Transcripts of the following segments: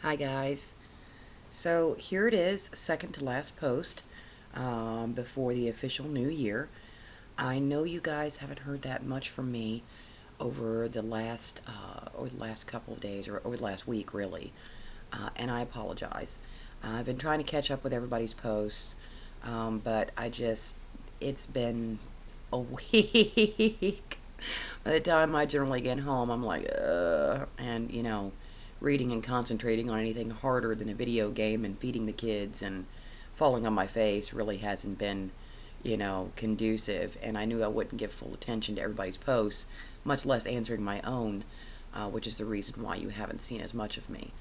Hi guys. So here it is, second to last post before the official new year. I know you guys haven't heard that much from me over the last couple of days or over the last week really, and I apologize. I've been trying to catch up with everybody's posts, but it's been a week. By the time I generally get home, I'm like, and reading and concentrating on anything harder than a video game and feeding the kids and falling on my face really hasn't been, conducive. And I knew I wouldn't give full attention to everybody's posts, much less answering my own, which is the reason why you haven't seen as much of me.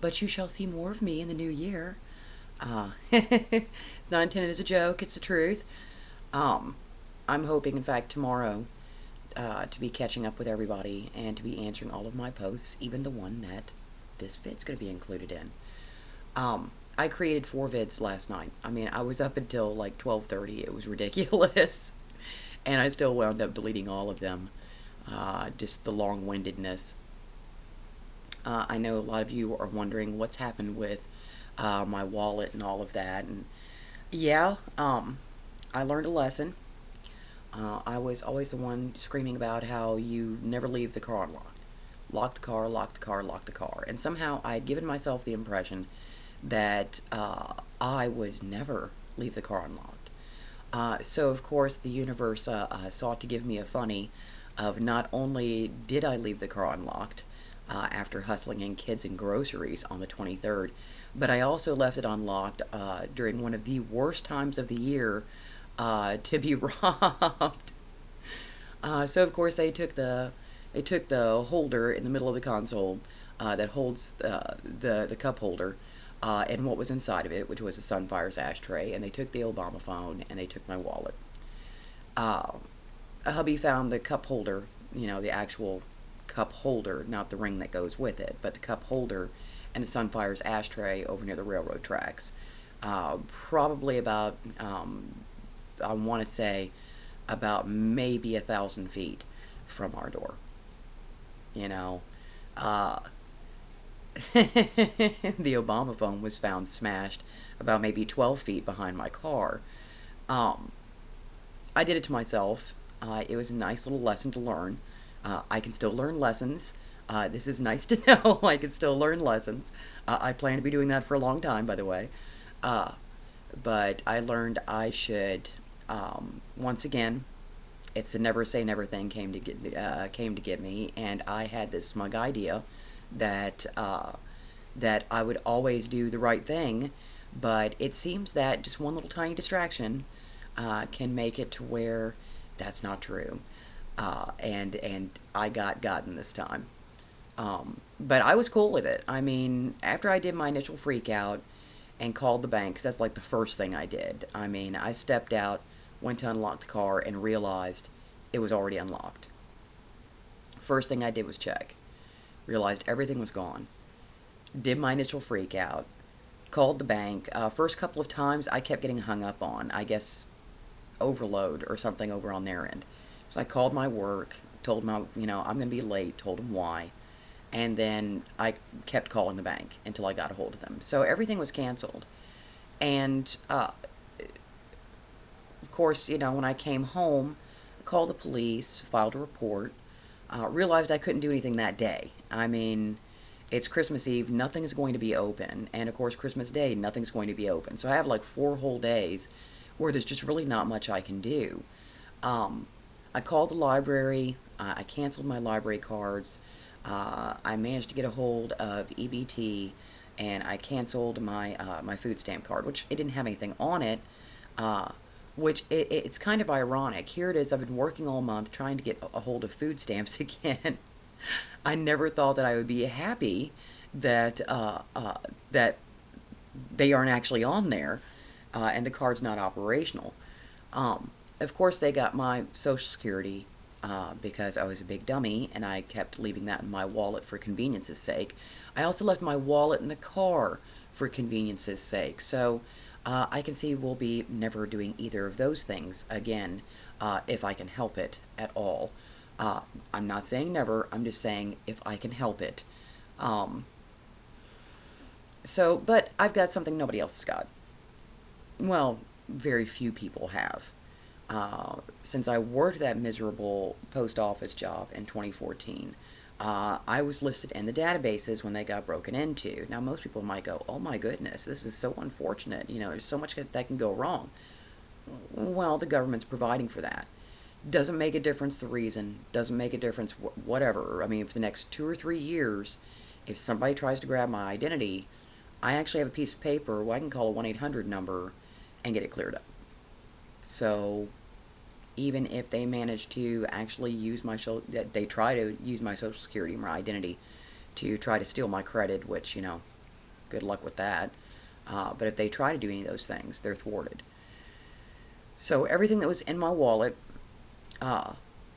But you shall see more of me in the new year. It's not intended as a joke, it's the truth. Um, I'm hoping, in fact, tomorrow to be catching up with everybody and to be answering all of my posts, even the one that this vid's going to be included in. I created 4 vids last night. I mean, I was up until like 12:30. It was ridiculous. And I still wound up deleting all of them. Just the long-windedness. I know a lot of you are wondering what's happened with my wallet and all of that. And yeah, I learned a lesson. I was always the one screaming about how you never leave the car unlocked. Lock the car, lock the car, lock the car. And somehow I had given myself the impression that I would never leave the car unlocked. So, of course, the universe sought to give me a funny of not only did I leave the car unlocked after hustling in kids and groceries on the 23rd, but I also left it unlocked during one of the worst times of the year to be robbed. So of course they took the holder in the middle of the console that holds the cup holder and what was inside of it, which was a Sunfire's ashtray, and they took the Obama phone and they took my wallet. A hubby found the cup holder, the actual cup holder, not the ring that goes with it, but the cup holder and the Sunfire's ashtray over near the railroad tracks. Probably about I want to say about maybe 1,000 feet from our door. You know, uh, the Obama phone was found smashed about maybe 12 feet behind my car. Um, I did it to myself. It was a nice little lesson to learn. I can still learn lessons. This is nice to know. I can still learn lessons. I plan to be doing that for a long time, by the way. Uh, but I learned I should, once again, it's the never say never thing came to get me, and I had this smug idea that that I would always do the right thing, but it seems that just one little tiny distraction can make it to where that's not true, and I got gotten this time. But I was cool with it. I mean, after I did my initial freak out and called the bank, because that's like the first thing I did. I mean, I stepped out, went to unlock the car, and realized it was already unlocked. First thing I did was check. Realized everything was gone. Did my initial freak out. Called the bank. First couple of times I kept getting hung up on. I guess overload or something over on their end. So I called my work, told them, I'm going to be late, told them why. And then I kept calling the bank until I got a hold of them. So everything was canceled. And, of course, when I came home, I called the police, filed a report, realized I couldn't do anything that day. I mean, it's Christmas Eve, nothing's going to be open. And, of course, Christmas Day, nothing's going to be open. So I have like 4 whole days where there's just really not much I can do. I called the library. I canceled my library cards. I managed to get a hold of EBT, and I canceled my food stamp card, which it didn't have anything on it. It's kind of ironic. Here it is. I've been working all month trying to get a hold of food stamps again. I never thought that I would be happy that that they aren't actually on there, and the card's not operational. Of course, they got my Social Security because I was a big dummy and I kept leaving that in my wallet for convenience's sake. I also left my wallet in the car for convenience's sake. So I can see we'll be never doing either of those things again if I can help it at all. I'm not saying never, I'm just saying if I can help it. Um, So, but I've got something nobody else has got. Well, very few people have. Since I worked that miserable post office job in 2014, I was listed in the databases when they got broken into. Now, most people might go, oh my goodness, this is so unfortunate. You know, there's so much that can go wrong. Well, the government's providing for that. Doesn't make a difference the reason, doesn't make a difference whatever. I mean, for the next 2 or 3 years, if somebody tries to grab my identity, I actually have a piece of paper where I can call a 1-800 number and get it cleared up. So even if they manage to actually use they try to use my social security or my identity to try to steal my credit, which, you know, good luck with that. But if they try to do any of those things, they're thwarted. So everything that was in my wallet,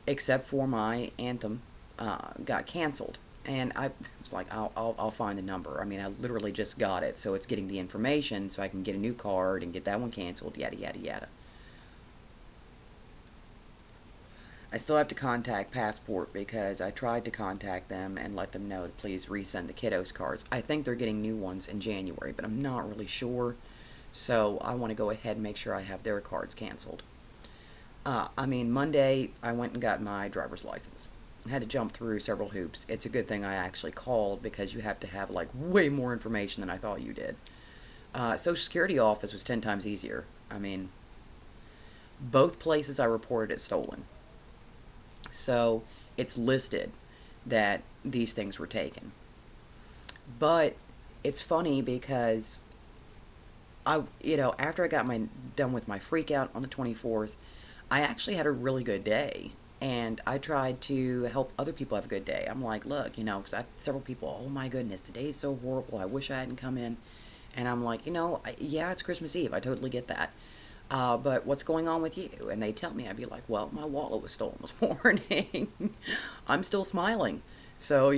except for my Anthem, got canceled. And I was like, I'll find the number. I mean, I literally just got it, so it's getting the information so I can get a new card and get that one canceled, yada, yada, yada. I still have to contact Passport because I tried to contact them and let them know to please resend the kiddos cards. I think they're getting new ones in January, but I'm not really sure. So I want to go ahead and make sure I have their cards canceled. I mean, Monday I went and got my driver's license. I had to jump through several hoops. It's a good thing I actually called because you have to have like way more information than I thought you did. Social Security office was 10 times easier. I mean, both places I reported it stolen. So it's listed that these things were taken. But it's funny because after I got done with my freak out on the 24th, I actually had a really good day. And I tried to help other people have a good day. I'm like, look, because I had several people, oh my goodness, today's so horrible. I wish I hadn't come in. And I'm like, yeah, it's Christmas Eve. I totally get that. But what's going on with you? And they tell me, I'd be like, well, my wallet was stolen this morning. I'm still smiling. So,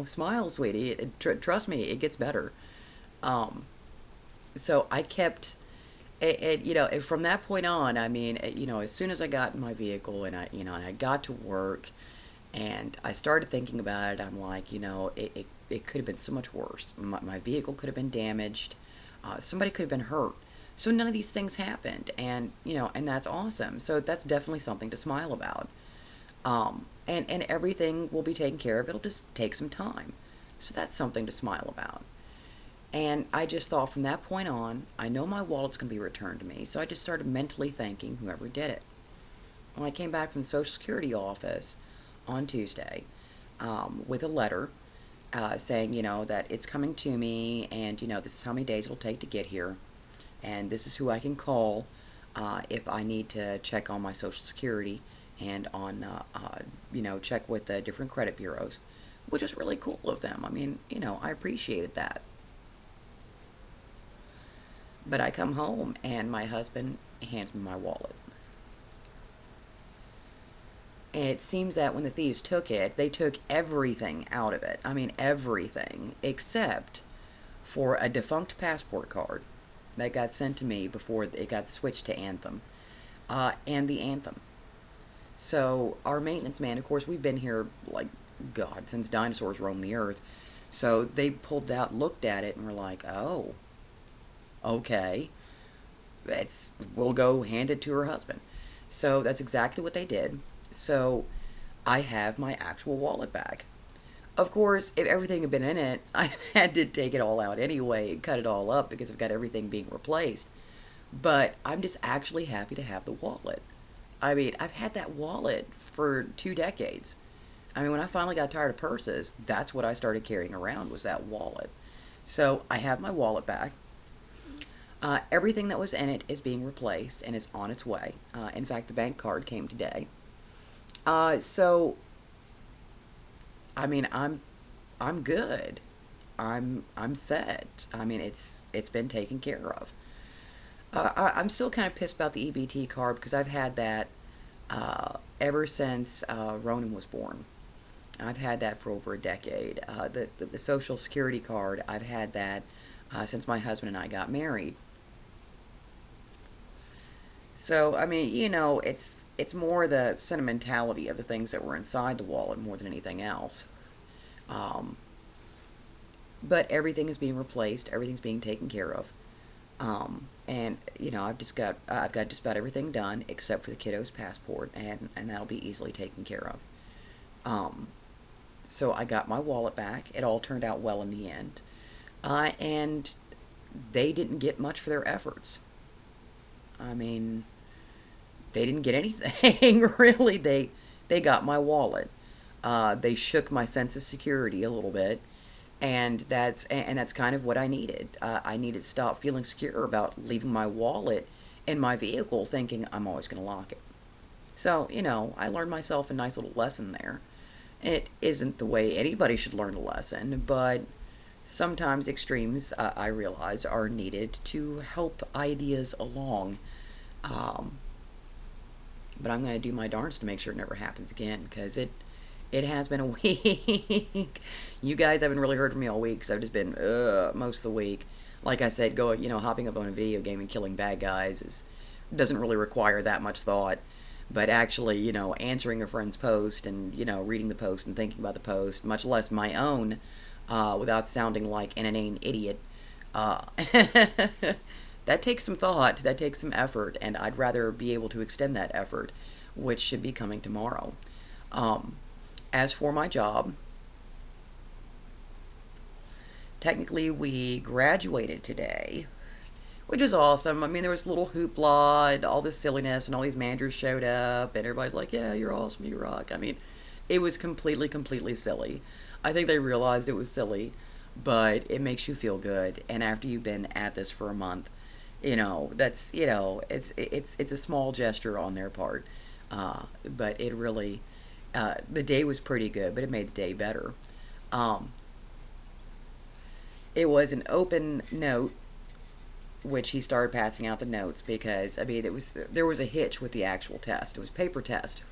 smile, sweetie. Trust me, it gets better. So I kept, from that point on, I mean, as soon as I got in my vehicle and I got to work and I started thinking about it, I'm like, it could have been so much worse. My vehicle could have been damaged. Somebody could have been hurt. So none of these things happened, and and that's awesome. So that's definitely something to smile about. And everything will be taken care of. It'll just take some time. So that's something to smile about. And I just thought from that point on, I know my wallet's going to be returned to me. So I just started mentally thanking whoever did it. When I came back from the Social Security office on Tuesday with a letter saying, that it's coming to me, and this is how many days it'll take to get here. And this is who I can call if I need to check on my Social Security and on, check with the different credit bureaus, which was really cool of them. I mean, I appreciated that. But I come home and my husband hands me my wallet. And it seems that when the thieves took it, they took everything out of it. I mean, everything except for a defunct passport card that got sent to me before it got switched to Anthem, and the Anthem. So our maintenance man, of course, we've been here like God since dinosaurs roamed the earth. So they pulled it out, looked at it, and were like, "Oh, okay, we'll go hand it to her husband." So that's exactly what they did. So I have my actual wallet back. Of course, if everything had been in it, I had to take it all out anyway and cut it all up because I've got everything being replaced. But I'm just actually happy to have the wallet. I mean, I've had that wallet for 2 decades. I mean, when I finally got tired of purses, that's what I started carrying around was that wallet. So I have my wallet back. Everything that was in it is being replaced and is on its way. In fact, the bank card came today. So I mean, I'm good. I'm set. I mean, it's been taken care of. I'm still kind of pissed about the EBT card because I've had that ever since Ronan was born. I've had that for over a decade. The Social Security card, I've had that since my husband and I got married. So, I mean, it's more the sentimentality of the things that were inside the wallet more than anything else. Um, but everything is being replaced. Everything's being taken care of. And I've got just about everything done except for the kiddo's passport, and that'll be easily taken care of. So I got my wallet back. It all turned out well in the end. And they didn't get much for their efforts. I mean, they didn't get anything, really. They got my wallet. They shook my sense of security a little bit, and that's kind of what I needed. I needed to stop feeling secure about leaving my wallet in my vehicle, thinking I'm always going to lock it. So, I learned myself a nice little lesson there. It isn't the way anybody should learn a lesson, but sometimes extremes, I realize, are needed to help ideas along. Um, but I'm going to do my darndest to make sure it never happens again, because it has been a week. You guys haven't really heard from me all week, because I've just been most of the week. Like I said, hopping up on a video game and killing bad guys doesn't really require that much thought. But actually, answering a friend's post and, reading the post and thinking about the post, much less my own, without sounding like an inane idiot, uh, that takes some thought, that takes some effort, and I'd rather be able to extend that effort, which should be coming tomorrow. Um, as for my job, technically we graduated today, which is awesome. I mean, there was a little hoopla and all this silliness, and all these managers showed up, and everybody's like, yeah, you're awesome, you rock. I mean, it was completely silly. I think they realized it was silly, but it makes you feel good. And after you've been at this for a month, that's, it's a small gesture on their part. But it really, the day was pretty good, but it made the day better. Um, it was an open note, which he started passing out the notes because, I mean, there was a hitch with the actual test. It was a paper test.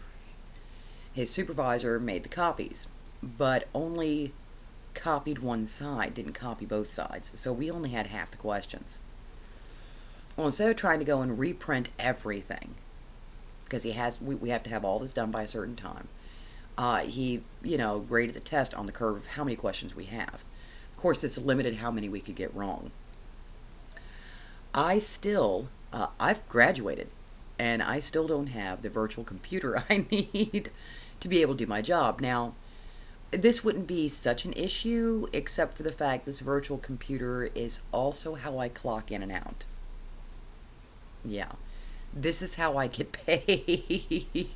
His supervisor made the copies, but only copied one side, didn't copy both sides. So we only had half the questions. Well, instead of trying to go and reprint everything, because we have to have all this done by a certain time, he, graded the test on the curve of how many questions we have. Of course, this limited how many we could get wrong. I've graduated, and I still don't have the virtual computer I need to be able to do my job. Now, this wouldn't be such an issue, except for the fact this virtual computer is also how I clock in and out. Yeah, this is how I get paid.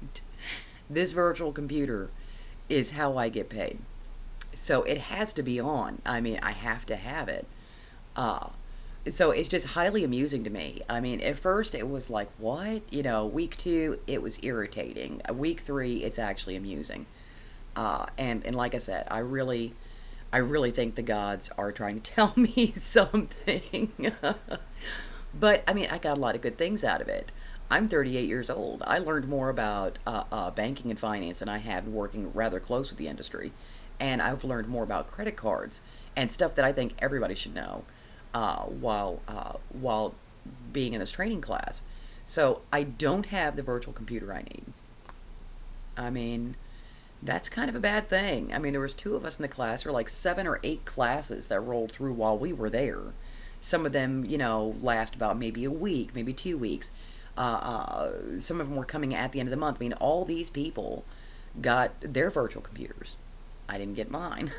This virtual computer is how I get paid. So it has to be on. I mean, I have to have it. Uh, so it's just highly amusing to me. I mean, at first it was like, what? Week 2, it was irritating. Week 3, it's actually amusing. And like I said, I really think the gods are trying to tell me something. But, I mean, I got a lot of good things out of it. I'm 38 years old. I learned more about banking and finance than I have working rather close with the industry. And I've learned more about credit cards and stuff that I think everybody should know while being in this training class. So I don't have the virtual computer I need. I mean, that's kind of a bad thing. I mean, there was 2 of us in the class. There were like 7 or 8 classes that rolled through while we were there. Some of them, last about maybe a week, maybe 2 weeks. Some of them were coming at the end of the month. I mean, all these people got their virtual computers. I didn't get mine.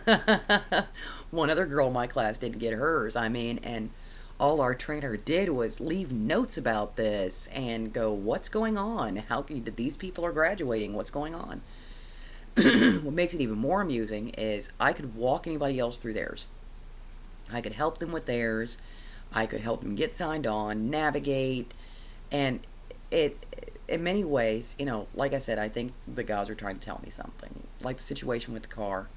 One other girl in my class didn't get hers. I mean, and all our trainer did was leave notes about this and go, what's going on? Did these people are graduating? What's going on? What makes it even more amusing is I could walk anybody else through theirs. I could help them with theirs. I could help them get signed on, navigate, and it, in many ways, like I said, I think the gods are trying to tell me something. Like the situation with the car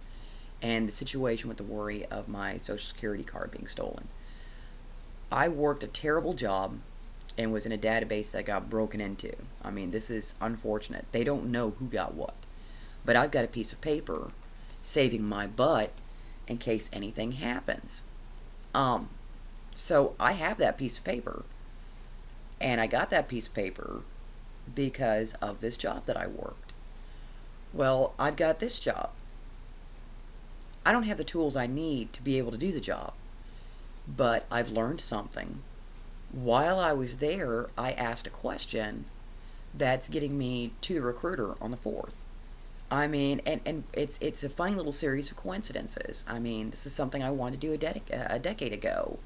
and the situation with the worry of my Social Security card being stolen. I worked a terrible job and was in a database that got broken into. I mean, this is unfortunate. They don't know who got what. But I've got a piece of paper saving my butt in case anything happens. Um, so I have that piece of paper. And I got that piece of paper because of this job that I worked. Well, I've got this job. I don't have the tools I need to be able to do the job, but I've learned something. While I was there, I asked a question that's getting me to the recruiter on the 4th. I mean, and it's a funny little series of coincidences. I mean, this is something I wanted to do a decade ago,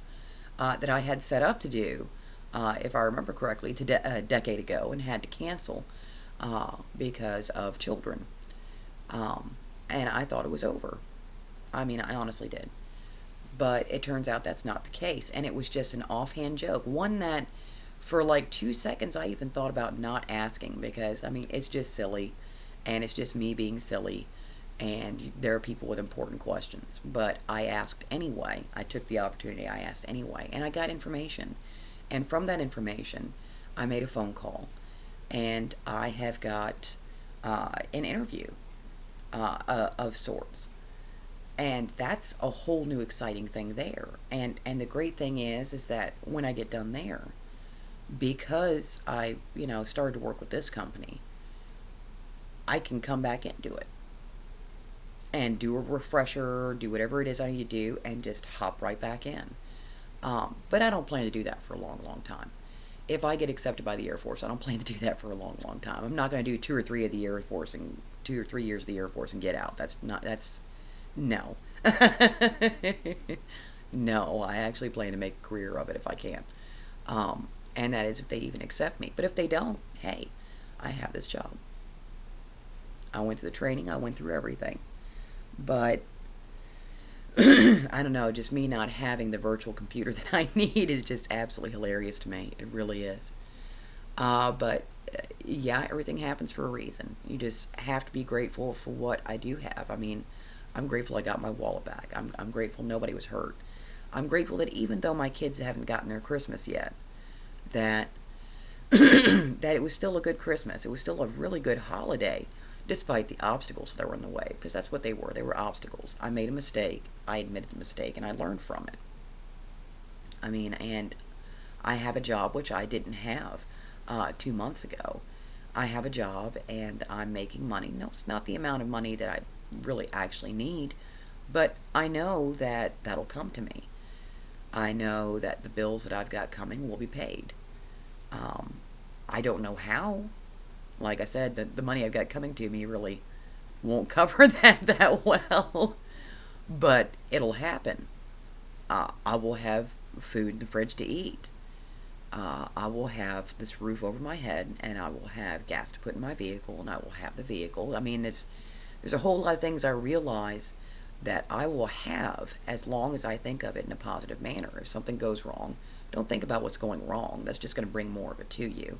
that I had set up to do, if I remember correctly, a decade ago, and had to cancel because of children. And I thought it was over. I mean, I honestly did. But it turns out that's not the case, and it was just an offhand joke. One that, for like 2 seconds, I even thought about not asking because, I mean, it's just silly, and it's just me being silly, and there are people with important questions. But I asked anyway. I took the opportunity, I asked anyway, and I got information. And from that information, I made a phone call, and I have got an interview of sorts. And that's a whole new exciting thing there. And the great thing is that when I get done there, because I, started to work with this company, I can come back and do it. And do a refresher, do whatever it is I need to do, and just hop right back in. But I don't plan to do that for a long, long time. If I get accepted by the Air Force, I don't plan to do that for a long, long time. I'm not going to do 2 or 3 of the Air Force and 2 or 3 years of the Air Force and get out. No. No, I actually plan to make a career of it if I can. And that is if they even accept me. But if they don't, hey, I have this job. I went through the training, I went through everything. But I don't know, just me not having the virtual computer that I need is just absolutely hilarious to me. It really is. But yeah, everything happens for a reason. You just have to be grateful for what I do have. I mean, I'm grateful I got my wallet back. I'm grateful nobody was hurt. I'm grateful that even though my kids haven't gotten their Christmas yet, that that it was still a good Christmas. It was still a really good holiday, despite the obstacles that were in the way, because that's what they were. They were obstacles. I made a mistake. I admitted the mistake, and I learned from it. I mean, and I have a job which I didn't have 2 months ago. I have a job, and I'm making money. No, it's not the amount of money that I really actually need, but I know that that'll come to me. I know that the bills that I've got coming will be paid. I don't know how. Like I said, the money I've got coming to me really won't cover that well, but it'll happen. I will have food in the fridge to eat. I will have this roof over my head, and I will have gas to put in my vehicle, and I will have the vehicle. I mean, there's a whole lot of things I realize that I will have as long as I think of it in a positive manner. If something goes wrong, don't think about what's going wrong. That's just going to bring more of it to you.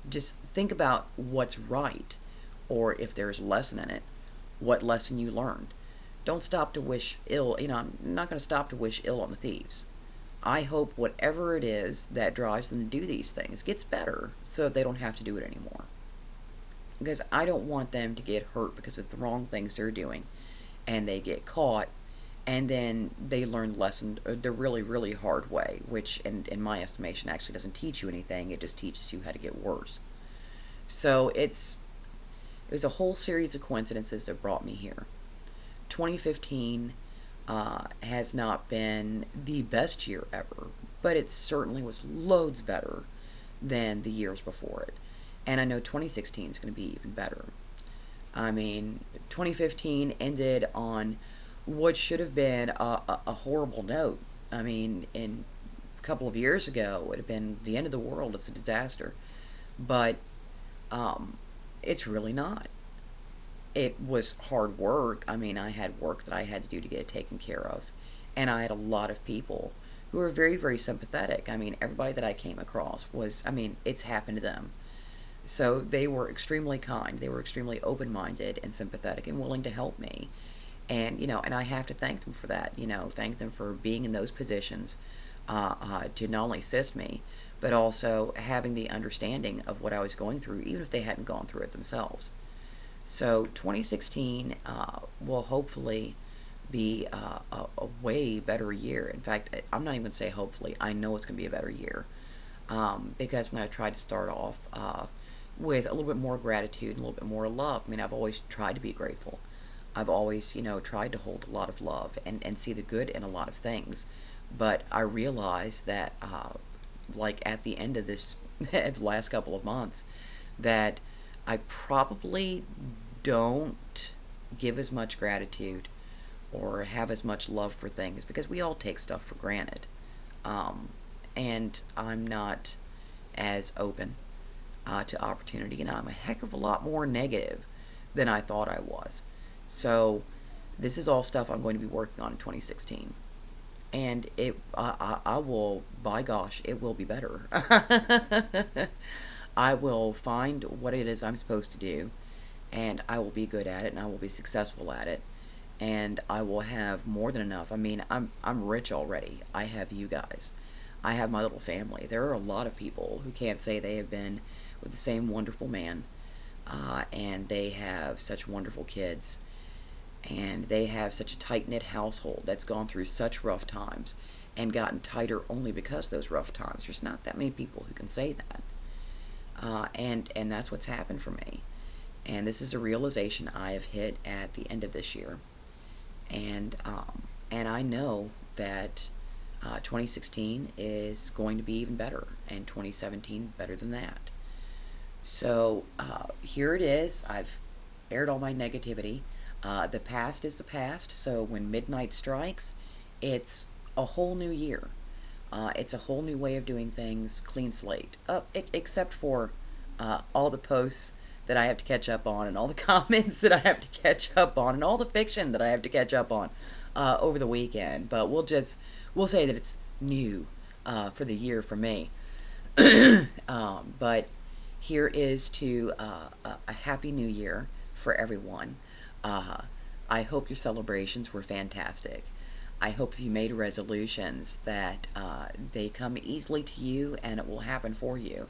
Just think about what's right, or if there's a lesson in it, what lesson you learned. Don't stop to wish ill. I'm not going to stop to wish ill on the thieves. I hope whatever it is that drives them to do these things gets better so that they don't have to do it anymore. Because I don't want them to get hurt because of the wrong things they're doing, and they get caught, and then they learn the lesson the really, really hard way, which in my estimation actually doesn't teach you anything. It just teaches you how to get worse. So it was a whole series of coincidences that brought me here. 2015 has not been the best year ever, but it certainly was loads better than the years before it. And I know 2016 is going to be even better. I mean, 2015 ended on what should have been a horrible note. I mean, in a couple of years ago, it would have been the end of the world. It's a disaster. But it's really not. It was hard work. I mean, I had work that I had to do to get it taken care of. And I had a lot of people who were very, very sympathetic. I mean, everybody that I came across it's happened to them. So they were extremely kind. They were extremely open-minded and sympathetic and willing to help me. And, and I have to thank them for that. Thank them for being in those positions to not only assist me, but also having the understanding of what I was going through, even if they hadn't gone through it themselves. So 2016 will hopefully be a way better year. In fact, I'm not even going to say hopefully. I know it's going to be a better year because I'm going to try to start off with a little bit more gratitude and a little bit more love. I mean, I've always tried to be grateful. I've always, tried to hold a lot of love and see the good in a lot of things. But I realized that, like at the end of this, the last couple of months, that I probably don't give as much gratitude or have as much love for things because we all take stuff for granted. Um, and I'm not as open to opportunity, and I'm a heck of a lot more negative than I thought I was. So, this is all stuff I'm going to be working on in 2016. And I will, by gosh, it will be better. I will find what it is I'm supposed to do, and I will be good at it, and I will be successful at it, and I will have more than enough. I mean, I'm rich already. I have you guys. I have my little family. There are a lot of people who can't say they have been with the same wonderful man, and they have such wonderful kids, and they have such a tight-knit household that's gone through such rough times and gotten tighter only because of those rough times. There's not that many people who can say that. And that's what's happened for me. And this is a realization I have hit at the end of this year. And I know that 2016 is going to be even better, and 2017 better than that. So here it is. I've aired all my negativity. The past is the past, so when midnight strikes, it's a whole new year. It's a whole new way of doing things, clean slate. Except for all the posts that I have to catch up on, and all the comments that I have to catch up on, and all the fiction that I have to catch up on over the weekend. But we'll say that it's new for the year for me. But here is to a happy new year for everyone. I hope your celebrations were fantastic. I hope if you made resolutions that they come easily to you and it will happen for you.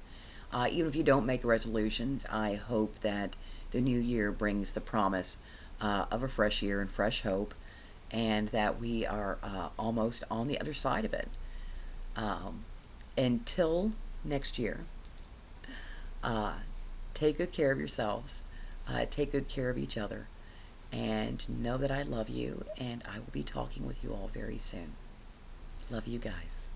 Even if you don't make resolutions, I hope that the new year brings the promise of a fresh year and fresh hope, and that we are almost on the other side of it. Until next year, take good care of yourselves, take good care of each other, and know that I love you, and I will be talking with you all very soon. Love you guys.